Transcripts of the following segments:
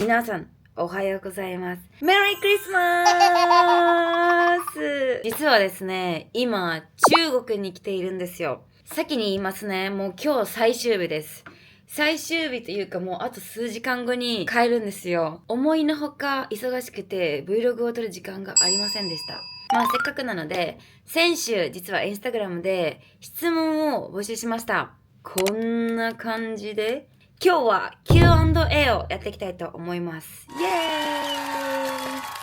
皆さん、おはようございます。メリークリスマス実はですね、今、中国に来ているんですよ。先に言いますね、もう今日最終日です。最終日というかもうあと数時間後に帰るんですよ。思いのほか忙しくて Vlog を撮る時間がありませんでした。せっかくなので、先週実はインスタグラムで質問を募集しました。こんな感じで今日は Q&A をやっていきたいと思います。イエ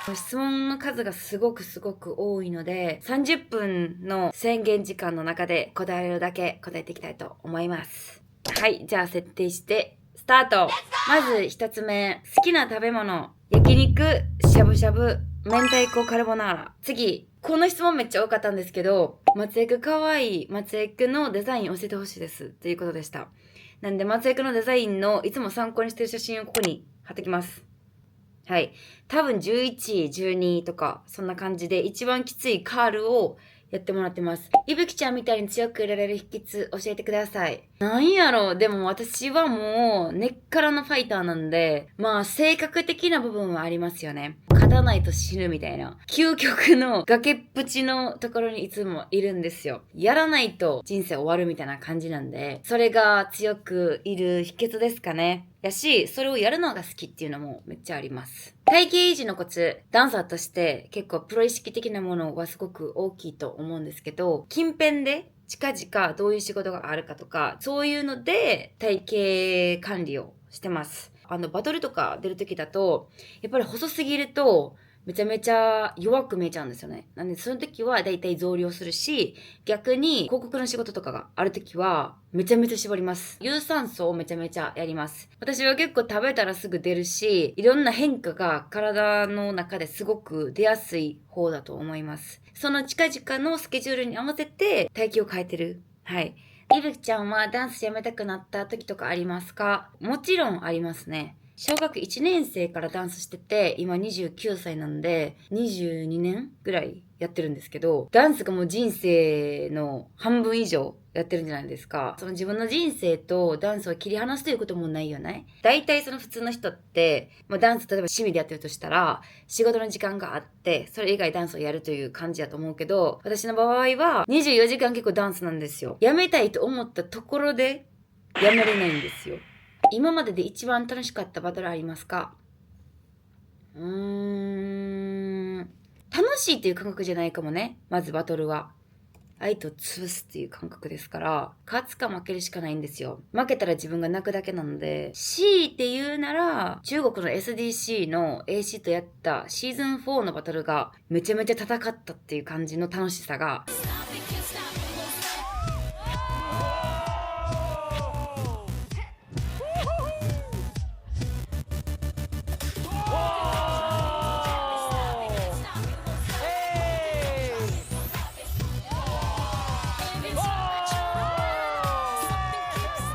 ーイ！質問の数がすごく多いので、30分の宣言時間の中で答えられるだけ答えていきたいと思います。はい、じゃあ設定してスタート。まず一つ目、好きな食べ物、焼肉、しゃぶしゃぶ、明太子カルボナーラ。次、この質問めっちゃ多かったんですけど、松江区かわいい松江区のデザイン教えてほしいですということでした。なんで松江区のデザインのいつも参考にしてる写真をここに貼ってきます。はい。多分11、12とかそんな感じで一番きついカールをやってもらってます。いぶきちゃんみたいに強くいられる秘訣教えてください。なんやろ、でも私はもう根っからのファイターなんで、性格的な部分はありますよね。勝たないと死ぬみたいな。究極の崖っぷちのところにいつもいるんですよ。やらないと人生終わるみたいな感じなんで、それが強くいる秘訣ですかね。やし、それをやるのが好きっていうのもめっちゃあります。体型維持のコツ、ダンサーとして結構プロ意識的なものはすごく大きいと思うんですけど、近辺で近々どういう仕事があるかとか、そういうので体型管理をしてます。バトルとか出るときだと、やっぱり細すぎると、めちゃめちゃ弱く見えちゃうんですよね。なんでその時はだいたい増量するし、逆に広告の仕事とかがある時はめちゃめちゃ絞ります。有酸素をめちゃめちゃやります。私は結構食べたらすぐ出るし、いろんな変化が体の中ですごく出やすい方だと思います。その近々のスケジュールに合わせて体型を変えてる。はい。いぶきちゃんはダンスやめたくなった時とかありますか？もちろんありますね。小学1年生からダンスしてて、今29歳なんで、22年ぐらいやってるんですけど、ダンスがもう人生の半分以上やってるんじゃないですか。その自分の人生とダンスを切り離すということもないよね。大体その普通の人って、ダンス例えば趣味でやってるとしたら、仕事の時間があって、それ以外ダンスをやるという感じだと思うけど、私の場合は24時間結構ダンスなんですよ。やめたいと思ったところで、やめれないんですよ。今までで一番楽しかったバトルありますか？楽しいっていう感覚じゃないかもね。まずバトルは。相手を潰すっていう感覚ですから、勝つか負けるしかないんですよ。負けたら自分が泣くだけなので、C って言うなら、中国の SDC の AC とやったシーズン4のバトルがめちゃめちゃ戦ったっていう感じの楽しさが、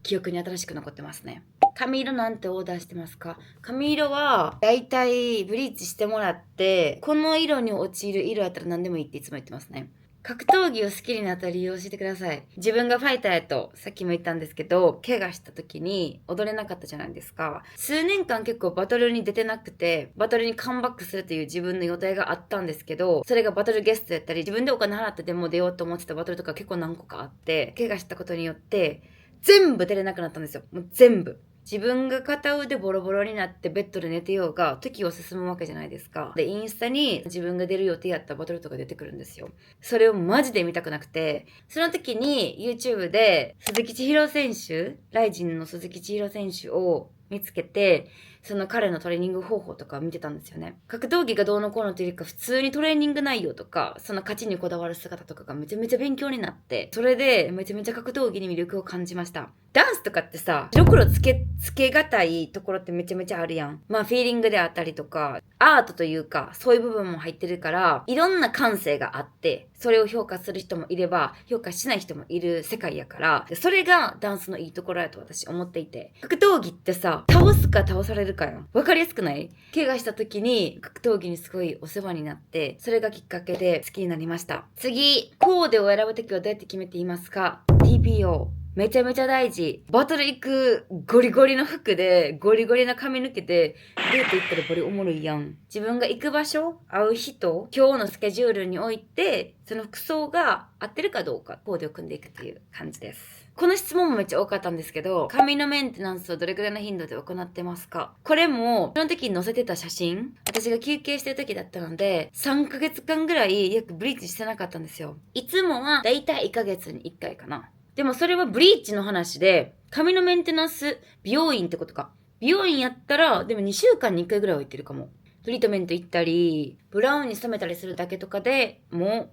記憶に新しく残ってますね。髪色なんてオーダーしてますか？髪色はだいたいブリーチしてもらって、この色に陥る色やったら何でもいいっていつも言ってますね。格闘技を好きになった理由を教えてください。自分がファイターやと、さっきも言ったんですけど、怪我した時に踊れなかったじゃないですか。数年間結構バトルに出てなくて、バトルにカムバックするという自分の予定があったんですけど、それがバトルゲストやったり、自分でお金払ってでも出ようと思ってたバトルとか結構何個かあって、怪我したことによって、全部出れなくなったんですよ。もう全部。自分が片腕ボロボロになってベッドで寝てようが時を進むわけじゃないですか。で、インスタに自分が出る予定やったバトルとか出てくるんですよ。それをマジで見たくなくて、その時に YouTube で鈴木千尋選手、ライジンの鈴木千尋選手を見つけて、その彼のトレーニング方法とか見てたんですよね。格闘技がどうのこうのというか、普通にトレーニング内容とか、その勝ちにこだわる姿とかがめちゃめちゃ勉強になって、それでめちゃめちゃ格闘技に魅力を感じました。ダンスとかってさ、白黒つけがたいところってめちゃめちゃあるやん。フィーリングであったりとか、アートというか、そういう部分も入ってるから、いろんな感性があって、それを評価する人もいれば、評価しない人もいる世界やから、それがダンスのいいところやと私思っていて。格闘技ってさ、倒すか倒されるかよ。わかりやすくない？怪我した時に格闘技にすごいお世話になって、それがきっかけで好きになりました。次、コーデを選ぶ時はどうやって決めていますか？ TPO。めちゃめちゃ大事。バトル行くゴリゴリの服で、ゴリゴリな髪の毛で、デート行ったらバリおもろいやん。自分が行く場所、会う人、今日のスケジュールにおいて、その服装が合ってるかどうか、コーデを組んでいくっていう感じです。この質問もめっちゃ多かったんですけど、髪のメンテナンスをどれくらいの頻度で行ってますか？これも、その時に載せてた写真、私が休憩してる時だったので、3ヶ月間ぐらい約ブリーチしてなかったんですよ。いつもはだいたい1ヶ月に1回かな。でもそれはブリーチの話で、髪のメンテナンス、美容院ってことか。美容院やったら、でも2週間に1回ぐらいは行ってるかも。トリートメント行ったり、ブラウンに染めたりするだけとかでも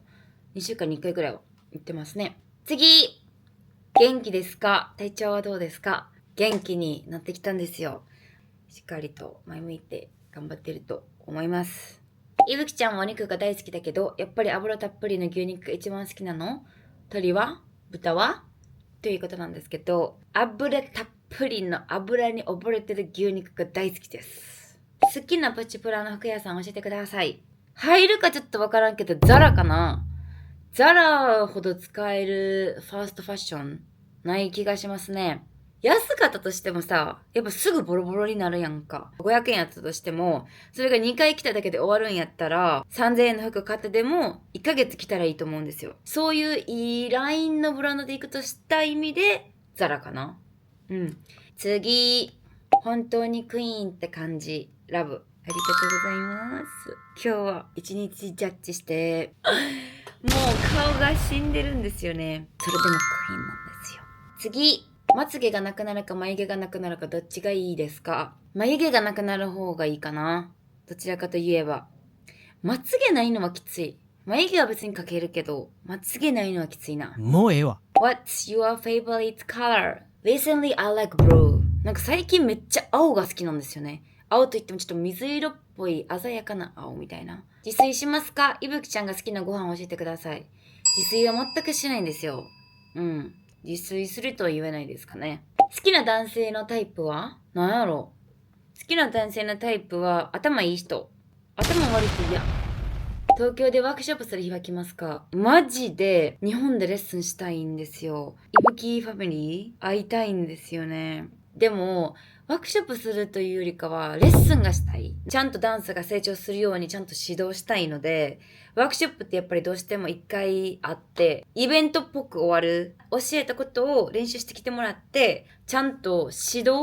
う2週間に1回ぐらいは行ってますね。次！元気ですか？体調はどうですか？元気になってきたんですよ。しっかりと前向いて頑張ってると思います。いぶきちゃんはお肉が大好きだけど、やっぱり油たっぷりの牛肉が一番好きなの？鶏は？豚は？ということなんですけど、油たっぷりの油に溺れてる牛肉が大好きです。好きなプチプラの服屋さん教えてください。入るかちょっとわからんけど、ザラかな？ザラほど使えるファーストファッションない気がしますね。安かったとしてもさ、やっぱすぐボロボロになるやんか。500円やったとしても、それが2回来ただけで終わるんやったら、3000円の服買ってでも1ヶ月着たらいいと思うんですよ。そういういいラインのブランドで行くとした意味で、ザラかな。うん。次。本当にクイーンって感じ。ラブ。ありがとうございます。今日は一日ジャッジして、もう顔が死んでるんですよね。それでもクイーンなんですよ。次。まつげがなくなるか眉毛がなくなるかどっちがいいですか？眉毛がなくなる方がいいかな。どちらかといえば。まつげないのはきつい。眉毛は別に描けるけど、まつげないのはきついな。もうええわ。What's your favorite color? Recently I like blue. なんか最近めっちゃ青が好きなんですよね。青といってもちょっと水色っぽい鮮やかな青みたいな。自炊しますか？いぶきちゃんが好きなご飯を教えてください。自炊は全くしないんですよ。うん。自炊するとは言えないですかね。好きな男性のタイプは？なんやろ？好きな男性のタイプは頭いい人。頭悪い人嫌。東京でワークショップする日は来ますか？マジで日本でレッスンしたいんですよ。いぶきファミリー会いたいんですよね。でも、ワークショップするというよりかは、レッスンがしたい。ちゃんとダンスが成長するようにちゃんと指導したいので、ワークショップってやっぱりどうしても一回あって、イベントっぽく終わる。教えたことを練習してきてもらって、ちゃんと指導したいんで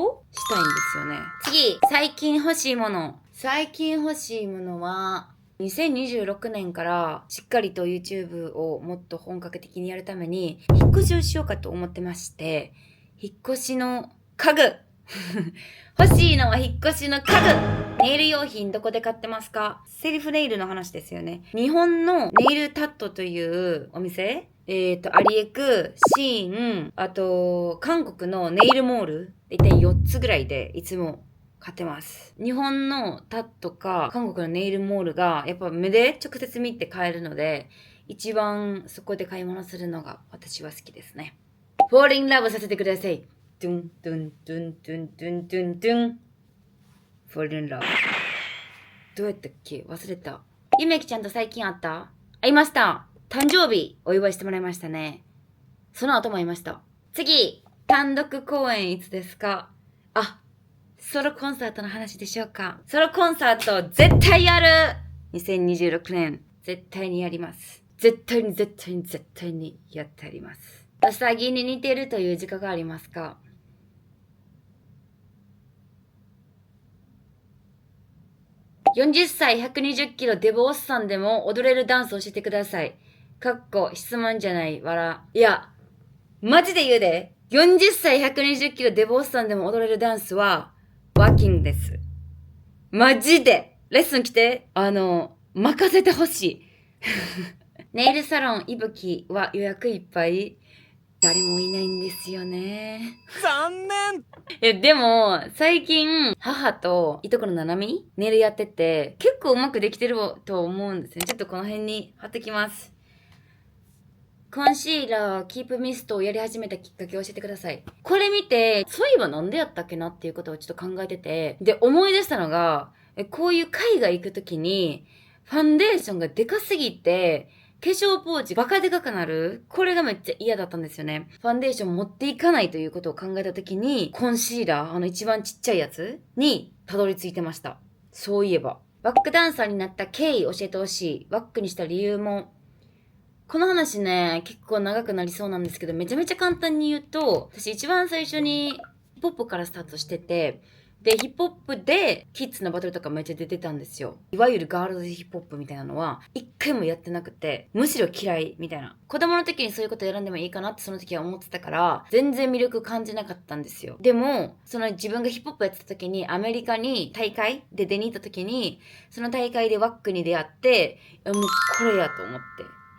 すよね。次、最近欲しいもの。最近欲しいものは、2026年からしっかりと YouTube をもっと本格的にやるために引っ越しをしようかと思ってまして、引っ越しの家具欲しいのは引っ越しの家具。ネイル用品どこで買ってますか？セルフネイルの話ですよね。日本のネイルタットというお店、アリエク、シーン、あと、韓国のネイルモール、だいたい4つぐらいでいつも買ってます。日本のタットか韓国のネイルモールがやっぱ目で直接見て買えるので、一番そこで買い物するのが私は好きですね。フォーリンラブさせてください。ドゥンドゥンドゥンドゥンドゥンドゥンドゥン。フォーリンラブ。どうやったっけ？忘れた。ゆめきちゃんと最近会った？会いました。誕生日お祝いしてもらいましたね。その後も会いました。次、単独公演いつですか？あ、ソロコンサートの話でしょうか？ソロコンサート絶対やる！ 2026 年絶対にやります。絶対にやってあります。うさぎに似てるという自覚がありますか？40歳120キロデブおっさんでも踊れるダンスを教えてください。かっこ質問じゃない、いや、マジで言うで。40歳120キロデブおっさんでも踊れるダンスは、ワーキングです。マジでレッスン来て、任せてほしい。ネイルサロンいぶきは予約いっぱい。誰もいないんですよね。残念。でも、最近、母といとこのななみネイルやってて、結構うまくできてると思うんですね。ちょっとこの辺に貼ってきます。コンシーラー、キープミストをやり始めたきっかけを教えてください。これ見て、そういえばなんでやったっけなっていうことをちょっと考えてて、で、思い出したのが、こういう海外行くときに、ファンデーションがでかすぎて、粧ポーチバカでかくなる。これがめっちゃ嫌だったんですよね。ファンデーション持っていかないということを考えたときに、コンシーラー、一番ちっちゃいやつにたどり着いてました。そういえば。ワックダンサーになった経緯教えてほしい。ワックにした理由も。この話ね、結構長くなりそうなんですけど、めちゃめちゃ簡単に言うと、私一番最初にヒップホップからスタートしてて、で、ヒップホップでキッズのバトルとかめっちゃ出てたんですよ。いわゆるガールズヒップホップみたいなのは、一回もやってなくて、むしろ嫌いみたいな。子供の時にそういうこと選んでもいいかなってその時は思ってたから、全然魅力感じなかったんですよ。でも、自分がヒップホップやってた時に、アメリカに大会で出に行った時に、その大会でワックに出会って、もうこれやと思って、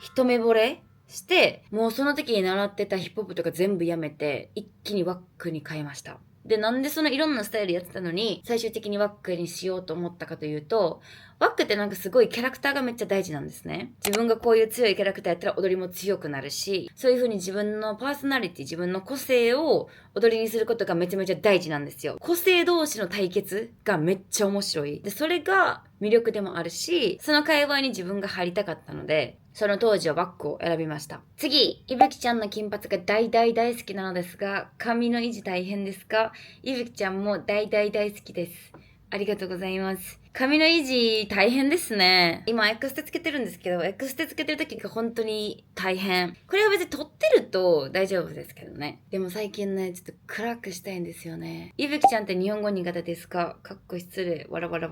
一目惚れして、もうその時に習ってたヒップホップとか全部やめて、一気にワックに変えました。で、なんでそのいろんなスタイルやってたのに、最終的にワックにしようと思ったかというと、ワックってなんかすごいキャラクターがめっちゃ大事なんですね。自分がこういう強いキャラクターやったら踊りも強くなるし、そういう風に自分のパーソナリティ、自分の個性を踊りにすることがめちゃめちゃ大事なんですよ。個性同士の対決がめっちゃ面白い。で、それが魅力でもあるし、その界隈に自分が入りたかったので、その当時はワックを選びました。次、いぶきちゃんの金髪が大好きなのですが、髪の維持大変ですか？いぶきちゃんも大好きです。ありがとうございます。髪の維持大変ですね。今エクステつけてるんですけど、エクステつけてる時が本当に大変。これは別に撮ってると大丈夫ですけどね。でも最近ね、ちょっと暗くしたいんですよね。いぶきちゃんって日本語苦手ですか？かっこ失礼。わら。苦手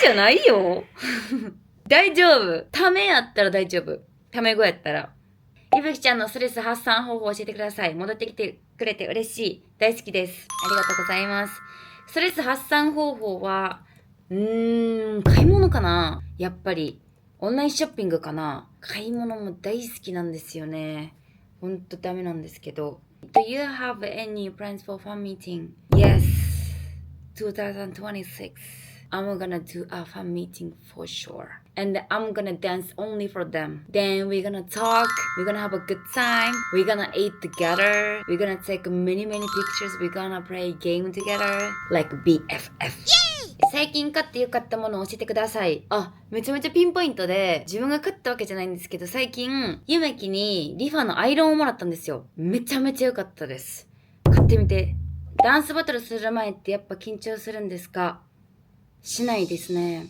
じゃないよ大丈夫。ためやったら大丈夫。ため語やったら。いぶきちゃんのストレス発散方法を教えてください。戻ってきてくれて嬉しい。大好きです。ありがとうございます。ストレス発散方法は、買い物かな？やっぱり。オンラインショッピングかな？買い物も大好きなんですよね。ほんとダメなんですけど。Do you have any plans for fan meeting? Yes. 2026.I'm gonna do a fan meeting for sure. And I'm gonna dance only for them. Then we're gonna talk. We're gonna have a good time. We're gonna eat together. We're gonna take many pictures. We're gonna play game together. Like BFF. 最近買ってよかったものを教えてください。めちゃめちゃピンポイントで、自分が買ったわけじゃないんですけど、最近、ゆめきにリファのアイロンをもらったんですよ。めちゃめちゃ良かったです。買ってみて。ダンスバトルする前ってやっぱ緊張するんですか？しないですね。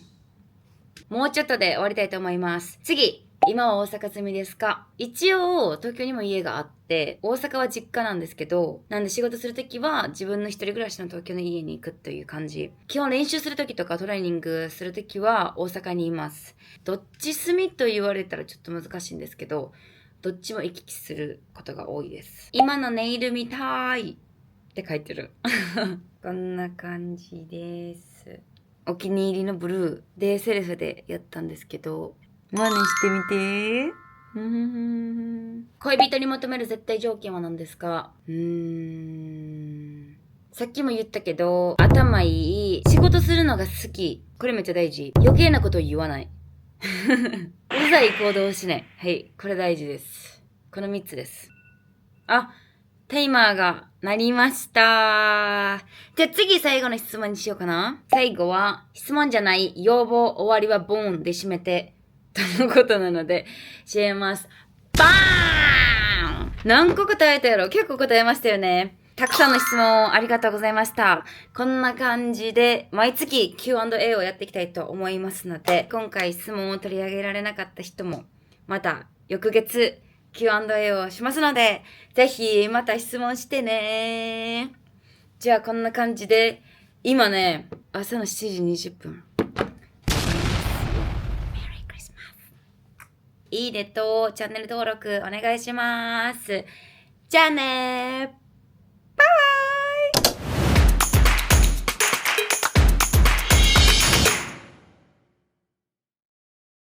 もうちょっとで終わりたいと思います。次、今は大阪住みですか？一応、東京にも家があって、大阪は実家なんですけど、なんで仕事するときは自分の一人暮らしの東京の家に行くという感じ。基本練習するときとかトレーニングするときは大阪にいます。どっち住みと言われたらちょっと難しいんですけど、どっちも行き来することが多いです。今のネイル見たいって書いてる。こんな感じです。お気に入りのブルーでセルフでやったんですけど、真似してみて。恋人に求める絶対条件は何ですか？さっきも言ったけど、頭いい。仕事するのが好き。これめっちゃ大事。余計なことを言わない。うざい行動をしない。はい。これ大事です。この3つです。タイマーが鳴りました。じゃあ次最後の質問にしようかな。最後は質問じゃない、要望終わりはボーンで締めてとのことなので締めます。バーン！何個答えたやろ？結構答えましたよね。たくさんの質問ありがとうございました。こんな感じで毎月 Q&A をやっていきたいと思いますので、今回質問を取り上げられなかった人もまた翌月Q&A をしますので、ぜひまた質問してね。じゃあこんな感じで、今ね、朝の7時20分。メリークリスマス。いいねとチャンネル登録お願いします。じゃあねー。